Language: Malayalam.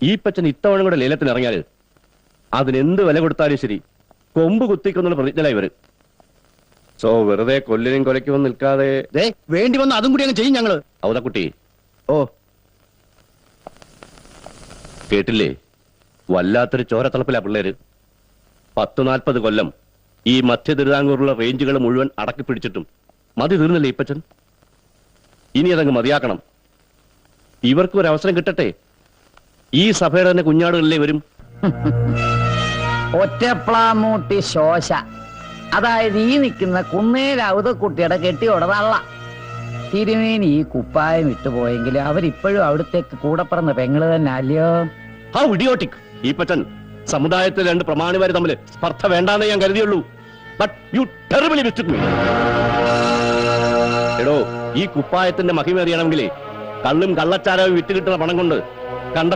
ഈ പച്ചൻ ഇത്തവണ കൂടെ ലേലത്തിന് ഇറങ്ങിയാല് അതിനെന്ത് വില കൊടുത്താലും ശരി കൊമ്പ് കുത്തിക്കുന്നുള്ള പ്രതിജ്ഞല ഇവര്. സോ വെറുതെ കൊല്ലിനും കൊലയ്ക്കും വന്ന് നിൽക്കാതെ വേണ്ടി വന്ന് അതും കൂടി അങ്ങ് ചെയ്യും ഞങ്ങള്. ഔതക്കുട്ടി, ഓ കേട്ടില്ലേ? വല്ലാത്തൊരു ചോരത്തളപ്പിലാ പിള്ളേര്. 10-40 കൊല്ലം ഈ മധ്യ തിരുവിതാംകൂറുള്ള റേഞ്ചുകൾ മുഴുവൻ അടക്കി പിടിച്ചിട്ടും മതി തീർന്നില്ലേ ഈപ്പച്ചൻ? ഇനി അതങ്ങ് മതിയാക്കണം. ഇവർക്കും ഒരു അവസരം കിട്ടട്ടെ. ഈ സഭയുടെ തന്നെ കുഞ്ഞാടുകളിലേ വരും. ഒറ്റപ്ലാമൂട്ടി ശോശ, അതായത് ഈ നിൽക്കുന്ന കുന്നേരൗതക്കുട്ടിയുടെ കെട്ടിയോടതള്ള. തിരുമേനി ഈ കുപ്പായം വിട്ടുപോയെങ്കിൽ അവരിപ്പോഴും അവിടത്തേക്ക് കൂടെ പറന്ന പെങ്ങള് തന്നെ അല്ലയോ? How idiotic! ഈപ്പച്ചൻ, സമുദായത്തിൽ 2 പ്രമാണിമാര് തമ്മിൽ സ്പർദ്ധ വേണ്ടാന്നേ ഞാൻ കരുതിയുള്ളൂ. But you terribly mistake me. എടോ, ഈ കുപ്പായത്തിന്റെ മഹിമ അറിയണമെങ്കിലേ കള്ളും കള്ളച്ചാരവും വിറ്റ് കിട്ടുന്ന പണം കൊണ്ട്